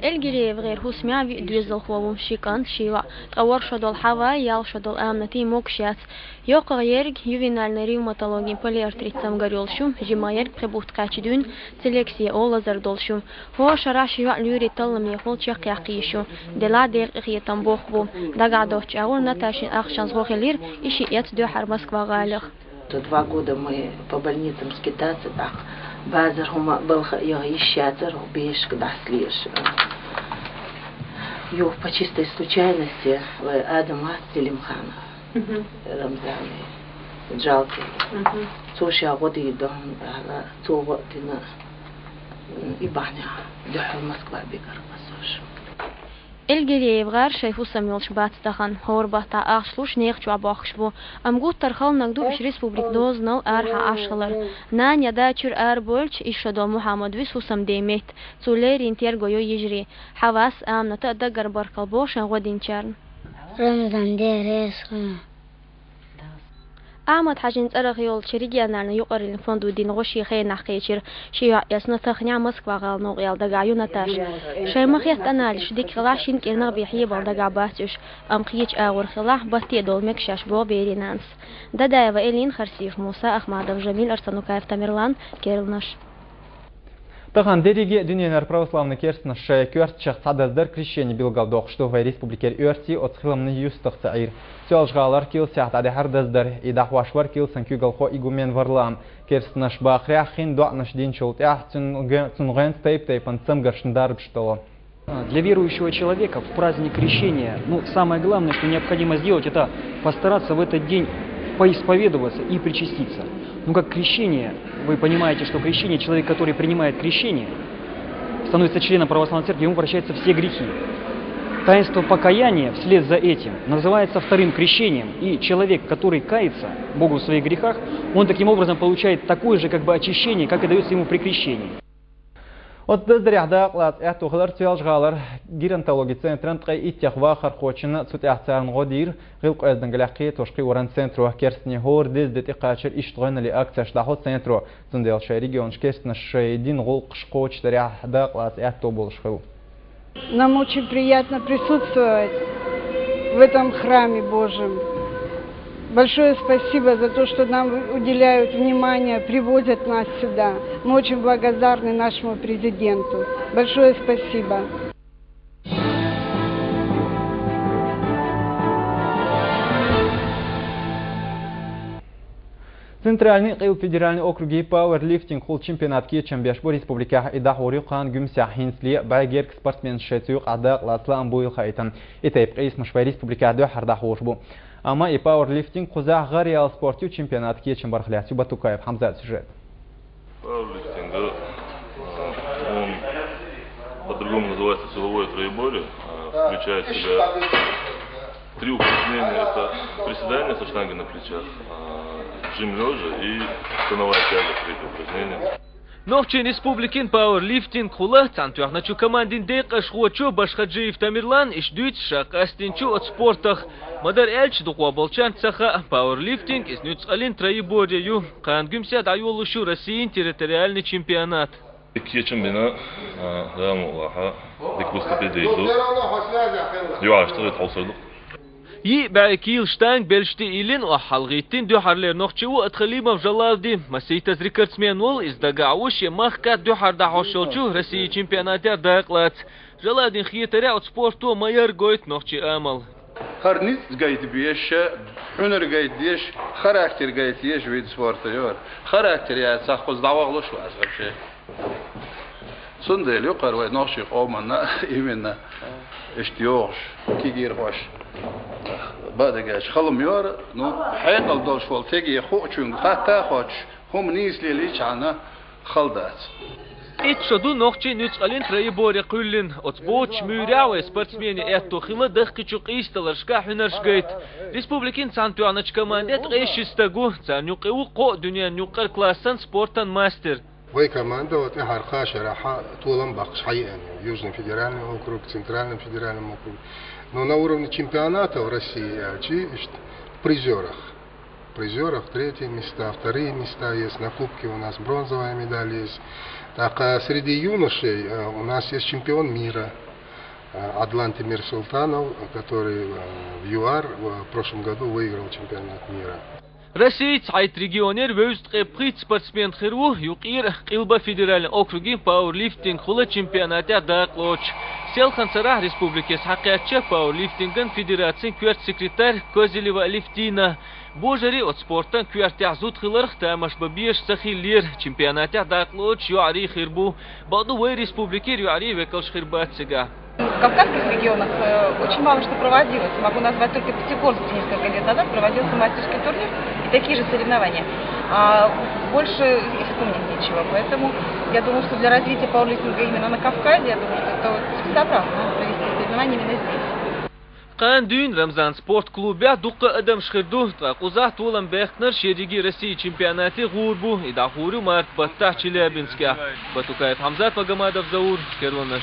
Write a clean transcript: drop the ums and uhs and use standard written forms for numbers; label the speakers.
Speaker 1: الجري غير هو سمع في دوزل خوو شيكان شيوا تقور شدول حوا يال شدول آمنتي موكشات يوق غيرك يوفينال ريوماتولوجي بوليارتريتسام غريولشوم جماير بخبوت قاچدون سيلكسيا أول زردولشوم هو شرع شيوا لوري طلم يقول شق يقيشو دلا ديق خيتام بوخبو دقعدوش أول نتاشين أخشان زغلير إشي يتدو Москва غالغ.
Speaker 2: 2 года мы по больницам скитаться так. Базар хума балха ищатер беш кдаслиш. Ё по чистой случайности Адама Селимхана. Рамзани. Жалко. Соша годы дом цова тина ибаня. Дохл Москва бегар пасош.
Speaker 1: الجري غار شايفو سميل شبات دخن هور باتا أخشلوش نيخ جو باخشبو أمجود ترخل نقدو إش ريسبوبليك دوز نو أرها أشخلر نان يدا تشر أربولش إشدو محمد ويسو سم ديميت سوليرين تيرجو يجري حواس أمنا تقدر بركلبوش غودين شرن
Speaker 3: رمضان ديريس
Speaker 1: أحمد حاجين أرخيول شريجي أنا يقرن فندو دين غشي خين نحكيشر شيء يسنا تخنيا مسكوا غال نوغيال دقايو نتاش شيء مخيط أنا لشديك خلاشين كنا بيحيي بالدقا باتش أم خيج أور خلاح بطي دول مكشاش بو بيرينانس دادا وإلين خرسيف موسى أحمد جميل أرسنو كايف تاميرلان كيرلنش
Speaker 4: Таган дереге дünyeler православный керстна шайкёрт чахтадаздар крещение билгалдох, что в республике Өрти от хилмны юстах цаир. Сёлжгалар кил сяхтаде хардаздар и дахвашвар кил санкюгалхо игумен варлам. Керстна шбахря хин дуанаш дин чултях цунгэн тейпан цамгаршндарб что.
Speaker 5: Для верующего человека в праздник крещения, самое главное, что необходимо сделать, это постараться в этот день поисповедоваться и причаститься. Как крещение, вы понимаете, что крещение, человек, который принимает крещение, становится членом православной церкви, ему прощаются все грехи. Таинство покаяния вслед за этим называется вторым крещением, и человек, который кается Богу в своих грехах, он таким образом получает такое же очищение, как и дается ему при крещении.
Speaker 4: От даздряхда клад эхтухлар тюалжгалар геронтологи центран тқай иттяхва хархочина цут эхтсарн годир гилқ эздангляхи тошқи уран центру керсни хор дездет иқачер иштгойна ли акцияш дахот центру зунделша регион шкестна шейдин гулқ шқоч даряхда клад эхту болшхил.
Speaker 6: Нам очень приятно присутствовать в этом храме Божьем. Большое спасибо за то, что нам уделяют внимание, привозят нас сюда. Мы очень благодарны нашему президенту. Большое спасибо.
Speaker 4: Центральный и федеральный округи пауэрлифтинг хул чемпионат кечембеш по республиках и дахори хан гюмся хинсли байгерк спортсмен шетюк адак ласлам буйл хайтан. Это и смешвай республика до хардахорбу. Ама и пауэрлифтинг кузах гариал спортю чемпионат кечем бархлясю Батукаев Хамзат сюжет.
Speaker 7: Пауэрлифтинг он по-другому называется силовое троеборье, включает в себя 3 упражнения. Это приседание со штангой на плечах, жим лежа и становая тяга, 3 упражнения.
Speaker 8: نوخچین республикин пауэрлифтинг хула цантуахначу командин дейқ ашхуачу башхаджиев Тамирлан ишдуйт шақ астинчу от спортах. Мадар эльч духуа болчан цаха пауэрлифтинг из нюцалин троеборью. Қангымся дайолушу Россиин территориальный чемпионат.
Speaker 7: Кечем бина даму лаха диквустапе дейзу. Юаштыры таусырдық.
Speaker 8: И бәкил штанг белшти илин ахалгитин духарлер нохчу атхалимов жалавди масейта рекордсмен ол издагауш махка духарда хошолчу Россия чемпионатер дақлат жалавдин хиетаря от спорту майор гойт нохчи амал
Speaker 9: харниц гайд биеш хунер гайд деш характер гайд еш вид спорта йор характер я сахоз даваглош вообще сундел юқар нохчи омана именно اشتيوش كيجير باش بعد جاش خلهم يور نو حيق الدوش فول تيجي خوشون خاطا خوش هم نيس ليش عنا خلدات
Speaker 8: اتشدو نوخچي نوچالين تريبوري قولين اتبوچ ميراو спортсмени эту хила дахкичу қисталаршка хунаршгайт республикин цантуанач командет қешистагу цанюқиу қо дүния нюқар классан спортан мастер
Speaker 10: وهي команда вот хархаша раха тулам бахш хайен южный федеральный округ центральный федеральный округ но на уровне чемпионата в России в призерах призеров, 3-е места, 2-е места есть, на кубке у нас бронзовая медаль есть. Так, а среди юношей у нас есть чемпион мира, Адлан Тимир Султанов, который в ЮАР в прошлом году выиграл чемпионат мира.
Speaker 8: Россия цайт регионер вёст қепқит спортсмен хиру юқир қилба федеральный округи пауэрлифтинг хула чемпионатя дақлоч. Селхан Сарах республикес хақиятча пауэрлифтинган федерациян кверт секретарь Козелева Лифтина. Божари от спортан квертя зуд хиларх тамаш бабиеш сахилир чемпионатя дақлоч юари хирбу. Баду вэй республики юари векалш хирбатсига.
Speaker 11: В Кавказских регионах очень мало что проводилось. Могу назвать только Пятигорск несколько лет назад проводился мастерский турнир и такие же соревнования. А больше и вспомнить нечего. Поэтому я думаю, что для развития пауэрлифтинга именно на Кавказе, я думаю, что это целесообразно провести соревнования именно здесь.
Speaker 8: Қан дүйін Рамзан спорт клубя дуққа адам шқырду, тақуза толан бәқнар шериги Россия чемпионаты ғурбу, ида ғуру март баттах Челябинска. Батукаев Хамзат Магомадов Заур, Керванаш.